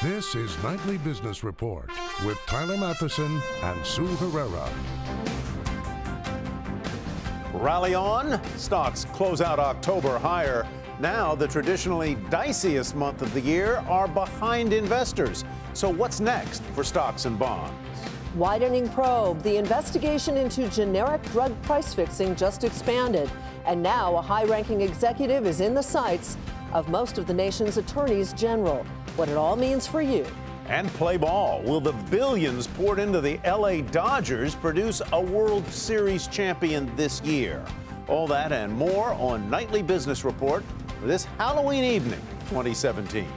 This is Nightly Business Report with Tyler Matheson and Sue Herrera. Rally on. Stocks close out October higher. Now, the traditionally diciest month of the year are behind investors. So what's next for stocks and bonds? Widening probe. The investigation into generic drug price fixing just expanded. And now a high-ranking executive is in the sights of most of the nation's attorneys general. What it all means for you. And play ball. Will the billions poured into the LA Dodgers produce a World Series champion this year? All that and more on Nightly Business Report for this Halloween evening, 2017.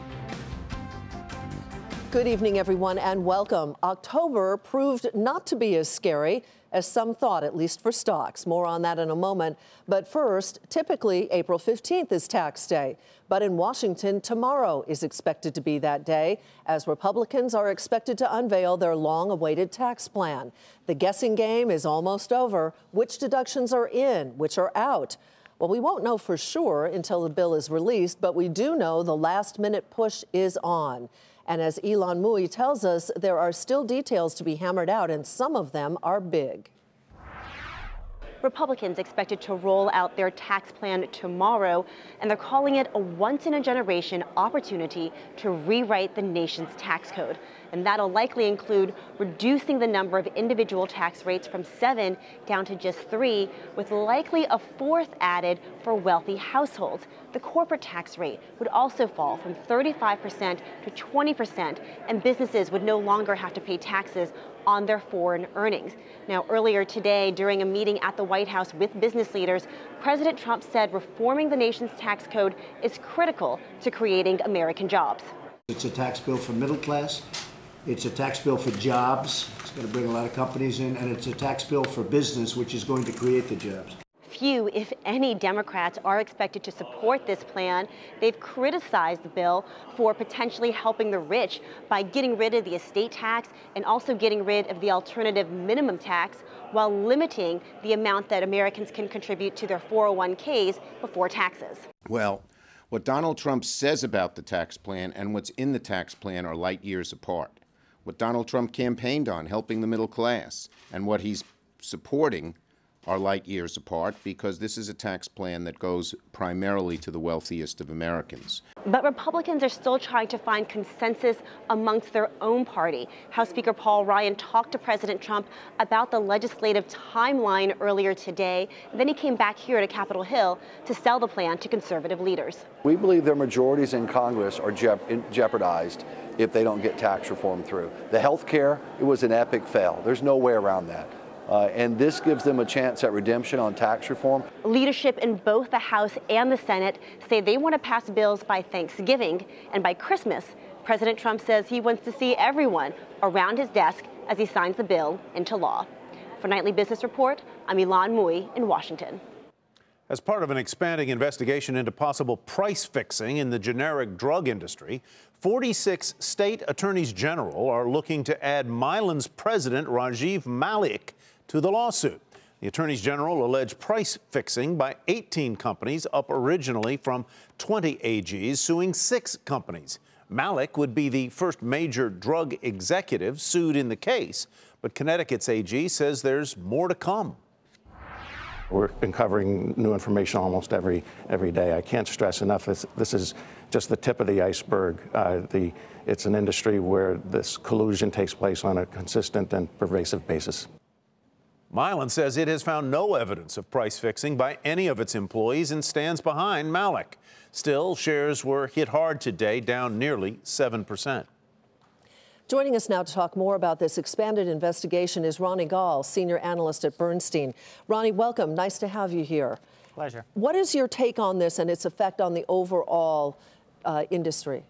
Good evening, everyone, and welcome. October proved not to be as scary as some thought, at least for stocks. More on that in a moment. But first, typically April 15th is tax day. But in Washington, tomorrow is expected to be that day, as Republicans are expected to unveil their long-awaited tax plan. The guessing game is almost over. Which deductions are in, which are out? Well, we won't know for sure until the bill is released, but we do know the last-minute push is on. And as Ylan Mui tells us, there are still details to be hammered out, and some of them are big. Republicans expected to roll out their tax plan tomorrow, and they're calling it a once-in-a-generation opportunity to rewrite the nation's tax code. And that'll likely include reducing the number of individual tax rates from 7 down to just 3, with likely a 4th added for wealthy households. The corporate tax rate would also fall from 35% to 20%, and businesses would no longer have to pay taxes on their foreign earnings. Now, earlier today, during a meeting at the White House with business leaders, President Trump said reforming the nation's tax code is critical to creating American jobs. It's a tax bill for middle class. It's a tax bill for jobs. It's going to bring a lot of companies in, and it's a tax bill for business, which is going to create the jobs. Few, if any, Democrats are expected to support this plan. They've criticized the bill for potentially helping the rich by getting rid of the estate tax and also getting rid of the alternative minimum tax while limiting the amount that Americans can contribute to their 401ks before taxes. Well, what Donald Trump says about the tax plan and what's in the tax plan are light years apart. What Donald Trump campaigned on, helping the middle class, and what he's supporting are light years apart, because this is a tax plan that goes primarily to the wealthiest of Americans. But Republicans are still trying to find consensus amongst their own party. House Speaker Paul Ryan talked to President Trump about the legislative timeline earlier today. Then he came back here to Capitol Hill to sell the plan to conservative leaders. We believe their majorities in Congress are jeopardized if they don't get tax reform through. The health care, it was an epic fail. There's no way around that. And this gives them a chance at redemption on tax reform. Leadership in both the House and the Senate say they want to pass bills by Thanksgiving, and by Christmas, President Trump says he wants to see everyone around his desk as he signs the bill into law. For Nightly Business Report, I'm Ylan Mui in Washington. As part of an expanding investigation into possible price fixing in the generic drug industry, 46 state attorneys general are looking to add Mylan's president, Rajiv Malik, to the lawsuit. The attorneys general allege price fixing by 18 companies, up originally from 20 AGs suing 6 companies. Malik would be the first major drug executive sued in the case, but Connecticut's AG says there's more to come. We've been covering new information almost every day. I can't stress enough, this is just the tip of the iceberg. It's an industry where this collusion takes place on a consistent and pervasive basis. Mylan says it has found no evidence of price fixing by any of its employees and stands behind Malik. Still, shares were hit hard today, down nearly 7%. Joining us now to talk more about this expanded investigation is Ronnie Gall, senior analyst at Bernstein. Ronnie, welcome. Nice to have you here. Pleasure. What is your take on this and its effect on the overall industry?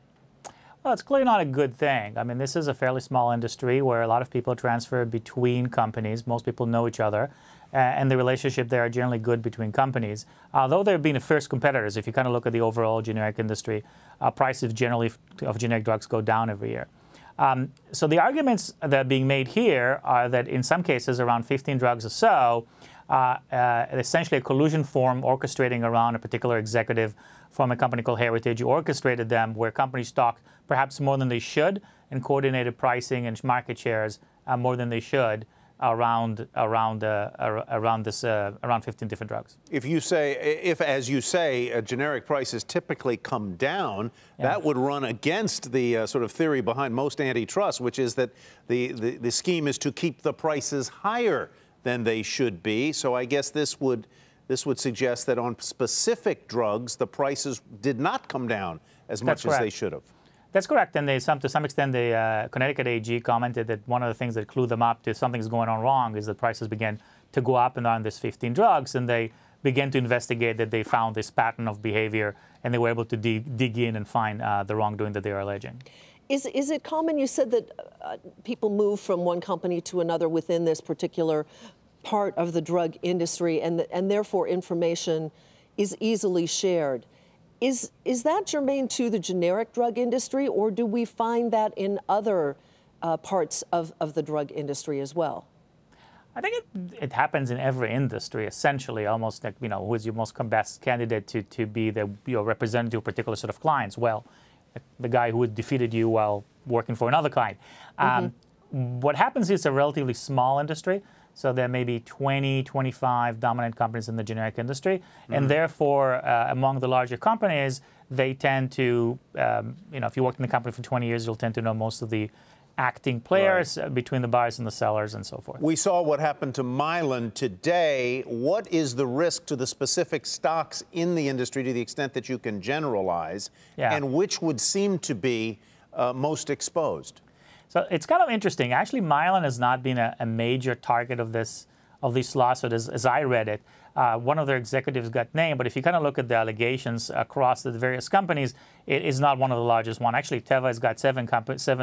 Well, it's clearly not a good thing. I mean, this is a fairly small industry where a lot of people transfer between companies. Most people know each other, and the relationship there are generally good between companies. Although they've been fierce competitors, if you kind of look at the overall generic industry, prices generally of generic drugs go down every year. So the arguments that are being made here are that in some cases, around 15 drugs or so, essentially a collusion form orchestrating around a particular executive from a company called Heritage, who orchestrated them where companies stocked perhaps more than they should and coordinated pricing and market shares more than they should around 15 different drugs. If as you say, generic prices typically come down, that would run against the sort of theory behind most antitrust, which is that the scheme is to keep the prices higher than they should be. So I guess this would suggest that on specific drugs, the prices did not come down as much as they should have. That's correct. And to some extent, the Connecticut AG commented that one of the things that clued them up to something's going on wrong is that prices began to go up and on these 15 drugs, and they began to investigate that they found this pattern of behavior, and they were able to dig in and find the wrongdoing that they are alleging. Is it common, you said that people move from one company to another within this particular part of the drug industry, and therefore information is easily shared. Is that germane to the generic drug industry, or do we find that in other parts of the drug industry as well? I think it happens in every industry, essentially, almost like, who is your most best candidate to be the representative of particular sort of clients? Well, the guy who defeated you while working for another client. What happens is it's a relatively small industry. So there may be 20, 25 dominant companies in the generic industry. And therefore, among the larger companies, they tend to, if you worked in the company for 20 years, you'll tend to know most of the acting players between the buyers and the sellers and so forth. We saw what happened to Mylan today. What is the risk to the specific stocks in the industry to the extent that you can generalize? And which would seem to be most exposed? So it's kind of interesting. Actually, Mylan has not been a major target of this lawsuit, as I read it. One of their executives got named, but if you kind of look at the allegations across the various companies, it is not one of the largest one. Actually, Teva has got 7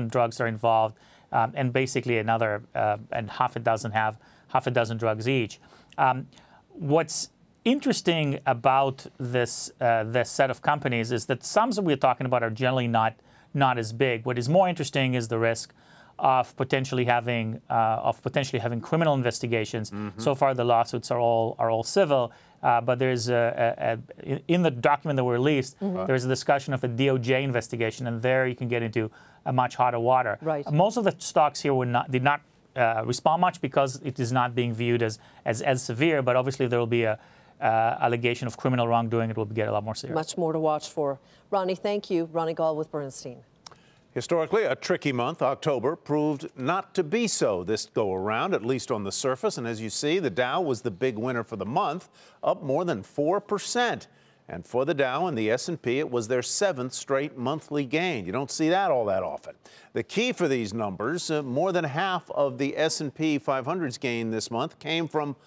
drugs are involved, and basically another and half a dozen drugs each. What's interesting about this set of companies is that some that we're talking about are generally not as big. What is more interesting is the risk of potentially having criminal investigations. So far, the lawsuits are all civil, but there's in the document that were released, there's a discussion of a DOJ investigation, and there you can get into a much hotter water. Most of the stocks here did not respond much because it is not being viewed as severe. But obviously, there will be a allegation of criminal wrongdoing. It will get a lot more serious. Much more to watch for. Ronnie, thank you. Ronnie Gall with Bernstein. Historically, a tricky month, October, proved not to be so this go-around, at least on the surface. And as you see, the Dow was the big winner for the month, up more than 4%. And for the Dow and the S&P, it was their 7th straight monthly gain. You don't see that all that often. The key for these numbers, more than half of the S&P 500's gain this month came from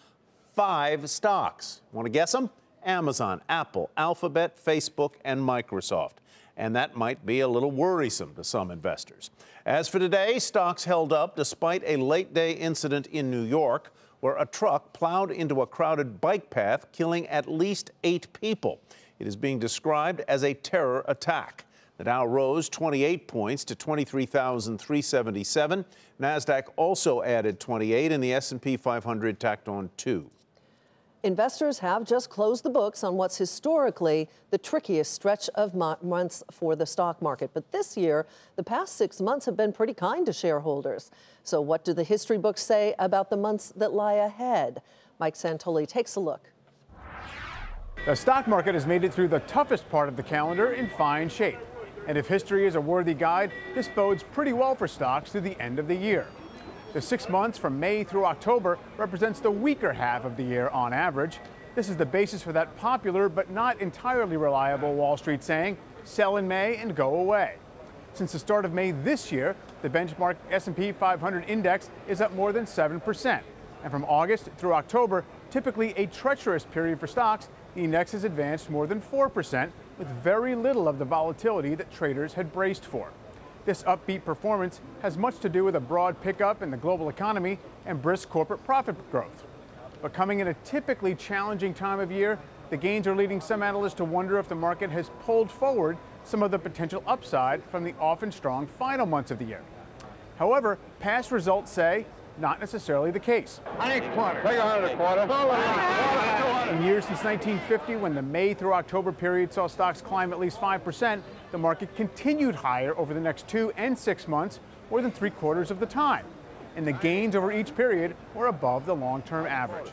5 stocks. Want to guess them? Amazon, Apple, Alphabet, Facebook, and Microsoft. And that might be a little worrisome to some investors. As for today, stocks held up despite a late-day incident in New York where a truck plowed into a crowded bike path, killing at least 8 people. It is being described as a terror attack. The Dow rose 28 points to 23,377. NASDAQ also added 28, and the S&P 500 tacked on 2. Investors have just closed the books on what's historically the trickiest stretch of months for the stock market. But this year, the past 6 months have been pretty kind to shareholders. So what do the history books say about the months that lie ahead? Mike Santoli takes a look. The stock market has made it through the toughest part of the calendar in fine shape. And if history is a worthy guide, this bodes pretty well for stocks through the end of the year. The 6 months from May through October represents the weaker half of the year on average. This is the basis for that popular but not entirely reliable Wall Street saying, sell in May and go away. Since the start of May this year, the benchmark S&P 500 index is up more than 7%. And from August through October, typically a treacherous period for stocks, the index has advanced more than 4%, with very little of the volatility that traders had braced for. This upbeat performance has much to do with a broad pickup in the global economy and brisk corporate profit growth. But coming in a typically challenging time of year, the gains are leading some analysts to wonder if the market has pulled forward some of the potential upside from the often strong final months of the year. However, past results say not necessarily the case. Take 100 a quarter. In years since 1950, when the May through October period saw stocks climb at least 5%, the market continued higher over the next 2 and 6 months, more than 3/4 of the time. And the gains over each period were above the long-term average.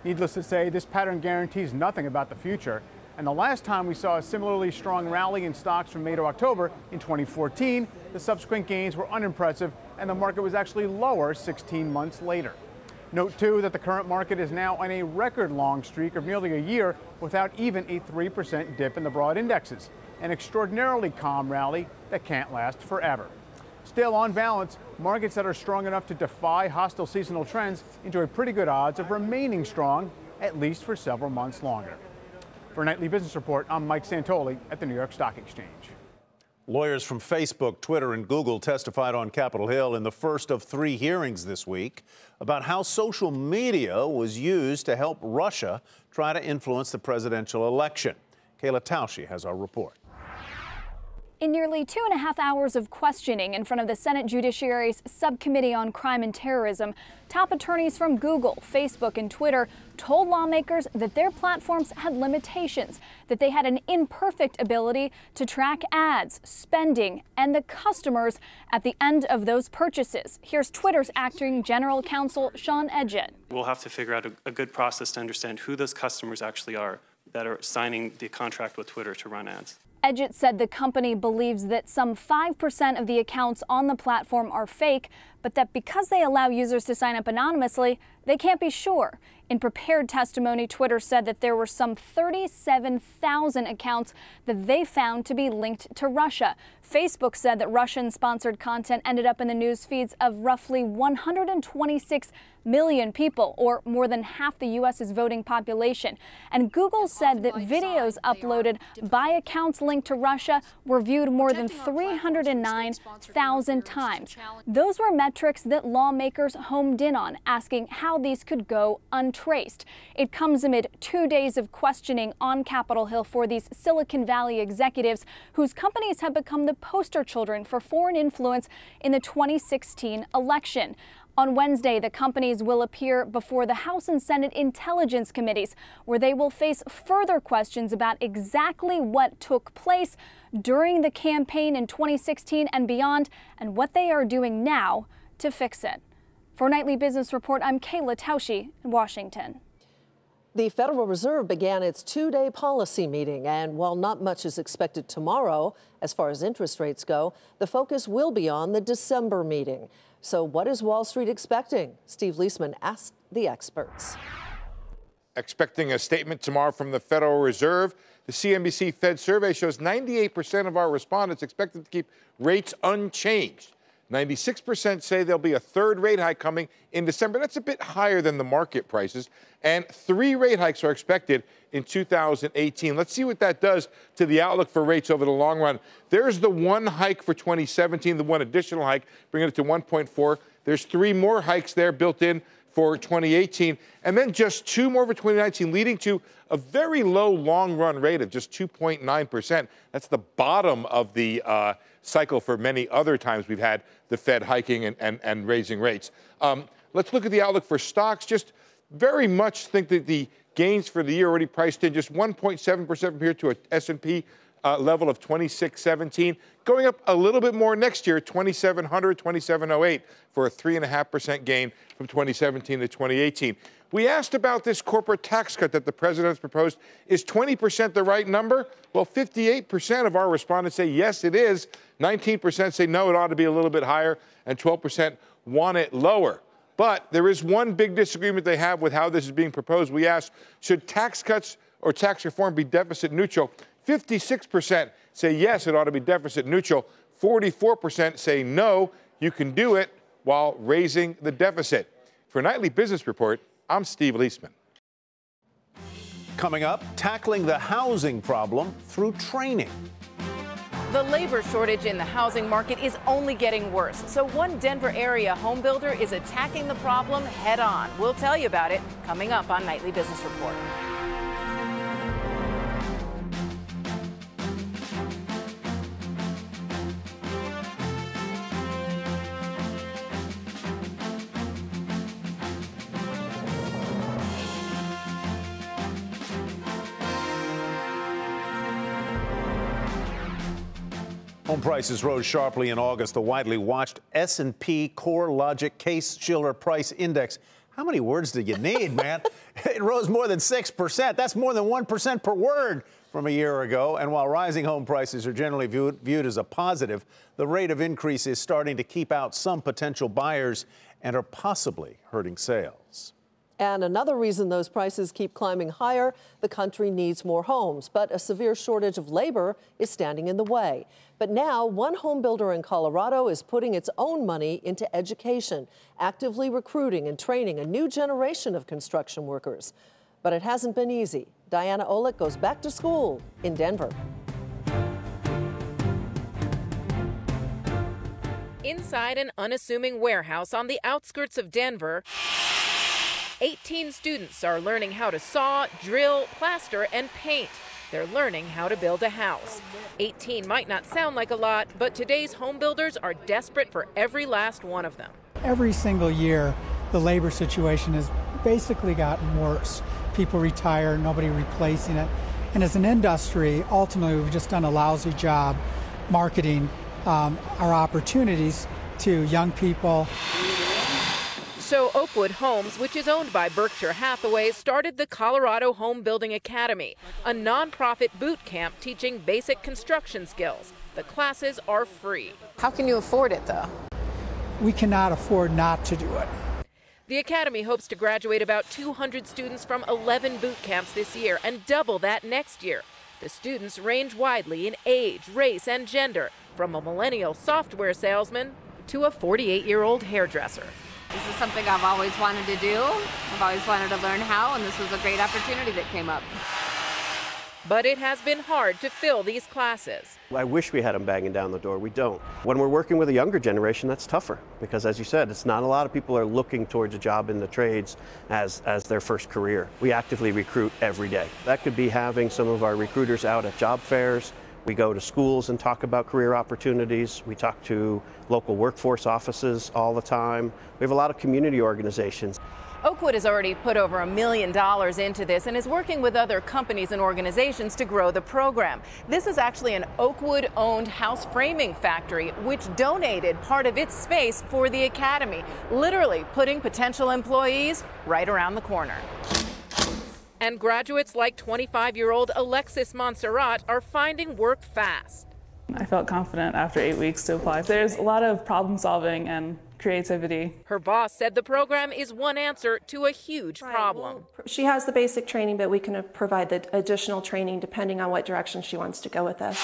Needless to say, this pattern guarantees nothing about the future. And the last time we saw a similarly strong rally in stocks from May to October in 2014, the subsequent gains were unimpressive and the market was actually lower 16 months later. Note, too, that the current market is now on a record long streak of nearly a year without even a 3% dip in the broad indexes, an extraordinarily calm rally that can't last forever. Still, on balance, markets that are strong enough to defy hostile seasonal trends enjoy pretty good odds of remaining strong, at least for several months longer. For Nightly Business Report, I'm Mike Santoli at the New York Stock Exchange. Lawyers from Facebook, Twitter, and Google testified on Capitol Hill in the first of 3 hearings this week about how social media was used to help Russia try to influence the presidential election. Kayla Tausche has our report. In nearly 2.5 hours of questioning in front of the Senate Judiciary's Subcommittee on Crime and Terrorism, top attorneys from Google, Facebook, and Twitter told lawmakers that their platforms had limitations, that they had an imperfect ability to track ads, spending, and the customers at the end of those purchases. Here's Twitter's acting general counsel, Sean Edgett. We'll have to figure out a good process to understand who those customers actually are that are signing the contract with Twitter to run ads. Edgett said the company believes that some 5% of the accounts on the platform are fake, but that because they allow users to sign up anonymously, they can't be sure. In prepared testimony, Twitter said that there were some 37,000 accounts that they found to be linked to Russia. Facebook said that Russian-sponsored content ended up in the news feeds of roughly 126 million people, or more than half the U.S.'s voting population. And Google said that videos uploaded by accounts linked to Russia were viewed more than 309,000 times. Those were metrics that lawmakers homed in on, asking how these could go untraced. It comes amid 2 days of questioning on Capitol Hill for these Silicon Valley executives whose companies have become the poster children for foreign influence in the 2016 election. On Wednesday, the companies will appear before the House and Senate Intelligence Committees, where they will face further questions about exactly what took place during the campaign in 2016 and beyond, and what they are doing now to fix it. For Nightly Business Report, I'm Kayla Tausche in Washington. The Federal Reserve began its 2-day policy meeting, and while not much is expected tomorrow as far as interest rates go, the focus will be on the December meeting. So what is Wall Street expecting? Steve Leisman asked the experts. Expecting a statement tomorrow from the Federal Reserve. The CNBC Fed survey shows 98% of our respondents expected to keep rates unchanged. 96% say there'll be a third rate hike coming in December. That's a bit higher than the market prices. And 3 rate hikes are expected in 2018. Let's see what that does to the outlook for rates over the long run. There's the 1 hike for 2017, the 1 additional hike, bringing it to 1.4. There's 3 more hikes there built in for 2018, and then just 2 more for 2019, leading to a very low long-run rate of just 2.9%. That's the bottom of the cycle for many other times we've had the Fed hiking and raising rates. Let's look at the outlook for stocks. Just very much think that the gains for the year already priced in, just 1.7% from here to a S&P level of 2617, going up a little bit more next year, 2700, 2708, for a 3.5% gain from 2017 to 2018. We asked about this corporate tax cut that the president has proposed. Is 20% the right number? Well, 58% of our respondents say yes, it is. 19% say no, it ought to be a little bit higher, and 12% want it lower. But there is one big disagreement they have with how this is being proposed. We asked, should tax cuts or tax reform be deficit neutral? 56% say yes, it ought to be deficit neutral. 44% say no, you can do it while raising the deficit. For Nightly Business Report, I'm Steve Leisman. Coming up, tackling the housing problem through training. The labor shortage in the housing market is only getting worse. So one Denver area home builder is attacking the problem head on. We'll tell you about it coming up on Nightly Business Report. Home prices rose sharply in August. The widely watched S&P CoreLogic Case-Shiller Price Index. How many words do you need, man? It rose more than 6%. That's more than 1% per word from a year ago. And while rising home prices are generally viewed as a positive, the rate of increase is starting to keep out some potential buyers and are possibly hurting sales. And another reason those prices keep climbing higher, the country needs more homes, but a severe shortage of labor is standing in the way. But now, one home builder in Colorado is putting its own money into education, actively recruiting and training a new generation of construction workers. But it hasn't been easy. Diana Olick goes back to school in Denver. Inside an unassuming warehouse on the outskirts of Denver, 18 students are learning how to saw, drill, plaster, and paint. They're learning how to build a house. 18 might not sound like a lot, but today's home builders are desperate for every last one of them. Every single year, the labor situation has basically gotten worse. People retire, nobody replacing it. And as an industry, ultimately, we've just done a lousy job marketing our opportunities to young people. So Oakwood Homes, which is owned by Berkshire Hathaway, started the Colorado Home Building Academy, a nonprofit boot camp teaching basic construction skills. The classes are free. How can you afford it, though? We cannot afford not to do it. The Academy hopes to graduate about 200 students from 11 boot camps this year and double that next year. The students range widely in age, race, and gender, from a millennial software salesman to a 48-year-old hairdresser. This is something I've always wanted to do. I've always wanted to learn how, and this was a great opportunity that came up. But it has been hard to fill these classes. I wish we had them banging down the door. We don't. When we're working with a younger generation, that's tougher because, as you said, it's not a lot of people are looking towards a job in the trades as their first career. We actively recruit every day. That could be having some of our recruiters out at job fairs. We go to schools and talk about career opportunities. We talk to local workforce offices all the time. We have a lot of community organizations. Oakwood has already put over $1 million into this and is working with other companies and organizations to grow the program. This is actually an Oakwood-owned house framing factory, which donated part of its space for the academy, literally putting potential employees right around the corner. And graduates like 25-year-old Alexis Montserrat are finding work fast. I felt confident after 8 weeks to apply. There's a lot of problem solving and creativity. Her boss said the program is one answer to a huge problem. Well, she has the basic training, but we can provide the additional training depending on what direction she wants to go with this.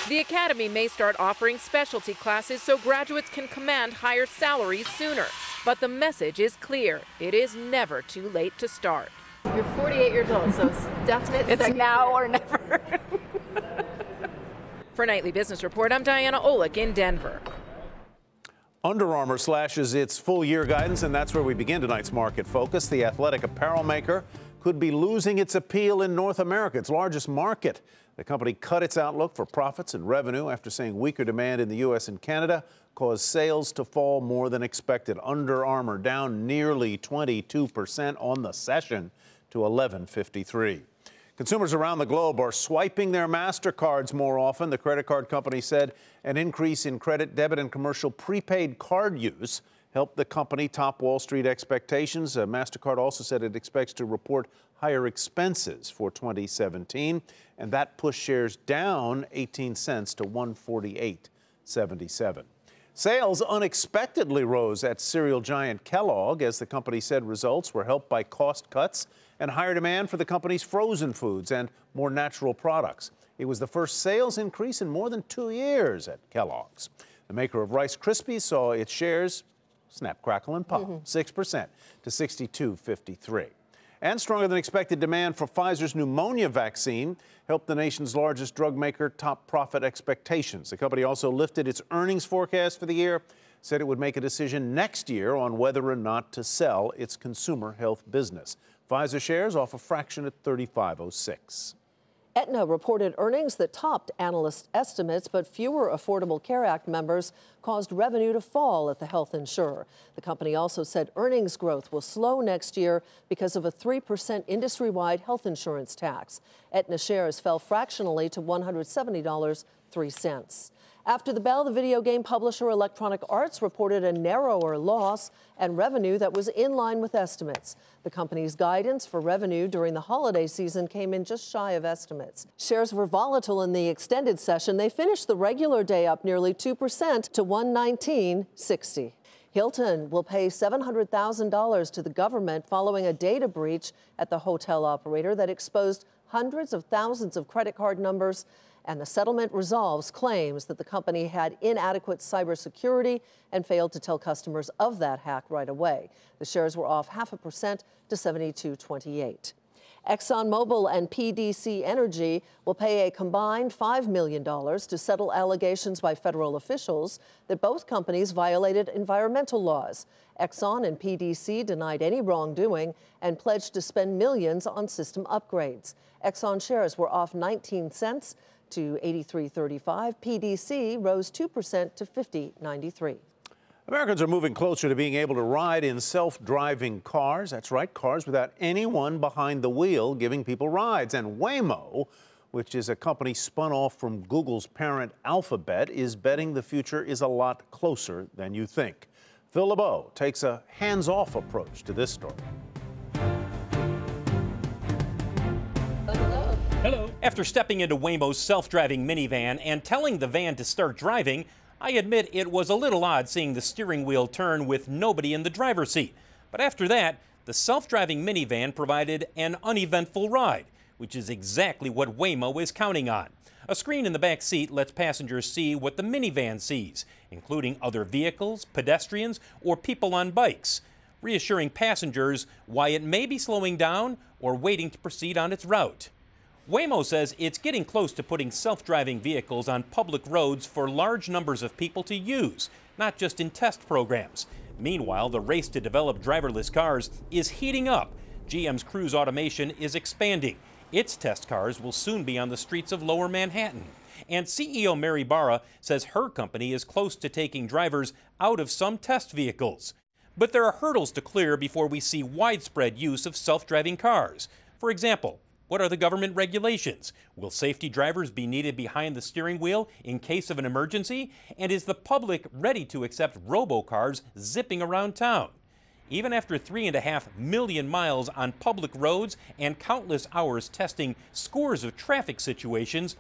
The academy may start offering specialty classes so graduates can command higher salaries sooner. But the message is clear. It is never too late to start. You're 48 years old, so it's definite. It's now or never. For Nightly Business Report, I'm Diana Olick in Denver. Under Armour slashes its full-year guidance, and that's where we begin tonight's market focus. The athletic apparel maker could be losing its appeal in North America, its largest market. The company cut its outlook for profits and revenue after saying weaker demand in the U.S. and Canada caused sales to fall more than expected. Under Armour down nearly 22% on the session to $11.53. Consumers around the globe are swiping their MasterCards more often. The credit card company said an increase in credit, debit, and commercial prepaid card use helped the company top Wall Street expectations. MasterCard also said it expects to report higher expenses for 2017, and that pushed shares down 18 cents to $148.77. Sales unexpectedly rose at cereal giant Kellogg as the company said results were helped by cost cuts and higher demand for the company's frozen foods and more natural products. It was the first sales increase in more than 2 years at Kellogg's. The maker of Rice Krispies saw its shares snap, crackle, and pop, 6% to $62.53. And stronger than expected demand for Pfizer's pneumonia vaccine helped the nation's largest drug maker top profit expectations. The company also lifted its earnings forecast for the year, said it would make a decision next year on whether or not to sell its consumer health business. Pfizer shares off a fraction at $35.06. Aetna reported earnings that topped analyst estimates, but fewer Affordable Care Act members caused revenue to fall at the health insurer. The company also said earnings growth will slow next year because of a 3% industry-wide health insurance tax. Aetna shares fell fractionally to $170.03. After the bell, the video game publisher Electronic Arts reported a narrower loss and revenue that was in line with estimates. The company's guidance for revenue during the holiday season came in just shy of estimates. Shares were volatile in the extended session. They finished the regular day up nearly 2% to $119.60. Hilton will pay $700,000 to the government following a data breach at the hotel operator that exposed hundreds of thousands of credit card numbers, and the settlement resolves claims that the company had inadequate cybersecurity and failed to tell customers of that hack right away. The shares were off 0.5% to $72.28. ExxonMobil and PDC Energy will pay a combined $5 million to settle allegations by federal officials that both companies violated environmental laws. Exxon and PDC denied any wrongdoing and pledged to spend millions on system upgrades. Exxon shares were off 19 cents to 83.35. PDC rose 2% to 50.93. Americans are moving closer to being able to ride in self-driving cars. That's right, cars without anyone behind the wheel giving people rides. And Waymo, which is a company spun off from Google's parent Alphabet, is betting the future is a lot closer than you think. Phil LeBeau takes a hands-off approach to this story. Hello. After stepping into Waymo's self-driving minivan and telling the van to start driving, I admit it was a little odd seeing the steering wheel turn with nobody in the driver's seat. But after that, the self-driving minivan provided an uneventful ride, which is exactly what Waymo is counting on. A screen in the back seat lets passengers see what the minivan sees, including other vehicles, pedestrians, or people on bikes, reassuring passengers why it may be slowing down or waiting to proceed on its route. Waymo says it's getting close to putting self-driving vehicles on public roads for large numbers of people to use, not just in test programs. Meanwhile, the race to develop driverless cars is heating up. GM's Cruise Automation is expanding. Its test cars will soon be on the streets of Lower Manhattan. And CEO Mary Barra says her company is close to taking drivers out of some test vehicles. But there are hurdles to clear before we see widespread use of self-driving cars. For example, what are the government regulations? Will safety drivers be needed behind the steering wheel in case of an emergency? And is the public ready to accept robocars zipping around town? Even after 3.5 million miles on public roads and countless hours testing scores of traffic situations,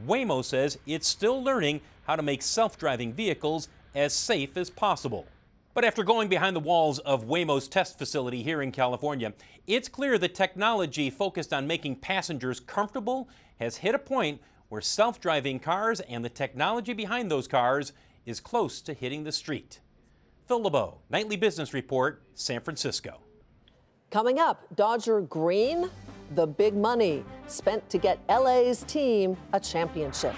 Waymo says it's still learning how to make self-driving vehicles as safe as possible. But after going behind the walls of Waymo's test facility here in California, it's clear the technology focused on making passengers comfortable has hit a point where self-driving cars and the technology behind those cars is close to hitting the street. Phil LeBeau, Nightly Business Report, San Francisco. Coming up, Dodger Green, the big money spent to get LA's team a championship.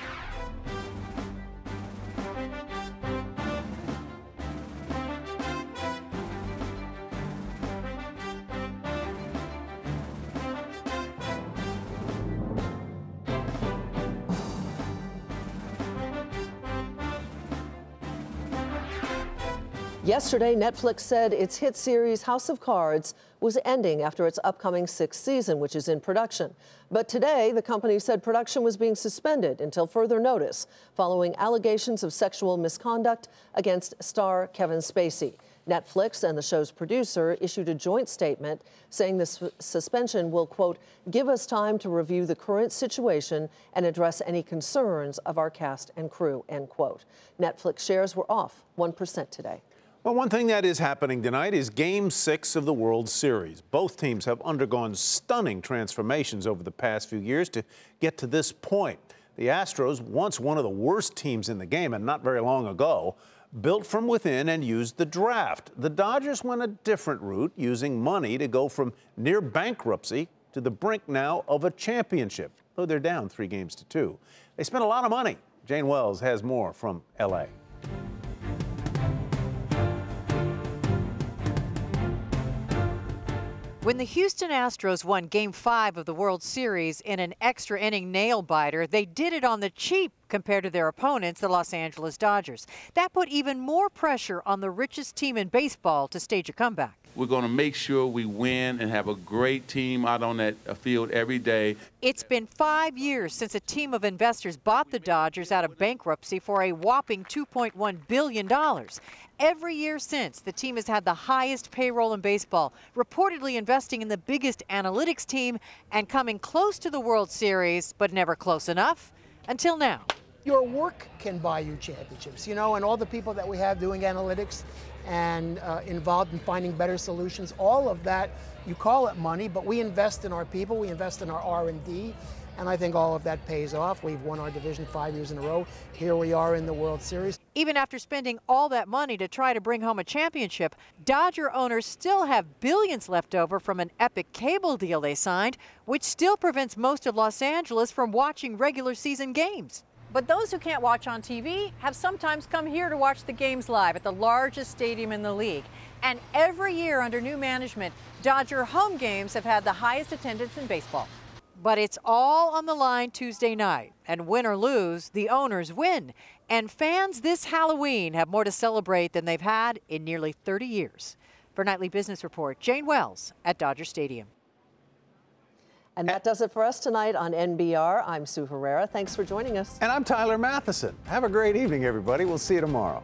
Yesterday, Netflix said its hit series House of Cards was ending after its upcoming 6th season, which is in production. But today, the company said production was being suspended until further notice, following allegations of sexual misconduct against star Kevin Spacey. Netflix and the show's producer issued a joint statement saying the suspension will, quote, give us time to review the current situation and address any concerns of our cast and crew, end quote. Netflix shares were off 1% today. Well, one thing that is happening tonight is Game 6 of the World Series. Both teams have undergone stunning transformations over the past few years to get to this point. The Astros, once one of the worst teams in the game and not very long ago, built from within and used the draft. The Dodgers went a different route, using money to go from near bankruptcy to the brink now of a championship, though they're down 3-2. They spent a lot of money. Jane Wells has more from L.A. When the Houston Astros won Game 5 of the World Series in an extra inning nail-biter, they did it on the cheap compared to their opponents, the Los Angeles Dodgers. That put even more pressure on the richest team in baseball to stage a comeback. We're going to make sure we win and have a great team out on that field every day. It's been 5 years since a team of investors bought the Dodgers out of bankruptcy for a whopping $2.1 billion. Every year since, the team has had the highest payroll in baseball, reportedly investing in the biggest analytics team and coming close to the World Series, but never close enough until now. Your work can buy you championships, you know, and all the people that we have doing analytics and involved in finding better solutions, all of that, you call it money, but we invest in our people, we invest in our R&D, and I think all of that pays off. We've won our division 5 years in a row. Here we are in the World Series. Even after spending all that money to try to bring home a championship, Dodger owners still have billions left over from an epic cable deal they signed, which still prevents most of Los Angeles from watching regular season games. But those who can't watch on TV have sometimes come here to watch the games live at the largest stadium in the league. And every year under new management, Dodger home games have had the highest attendance in baseball. But it's all on the line Tuesday night. And win or lose, the owners win. And fans this Halloween have more to celebrate than they've had in nearly 30 years. For Nightly Business Report, Jane Wells at Dodger Stadium. And that does it for us tonight on NBR. I'm Sue Herrera. Thanks for joining us. And I'm Tyler Matheson. Have a great evening, everybody. We'll see you tomorrow.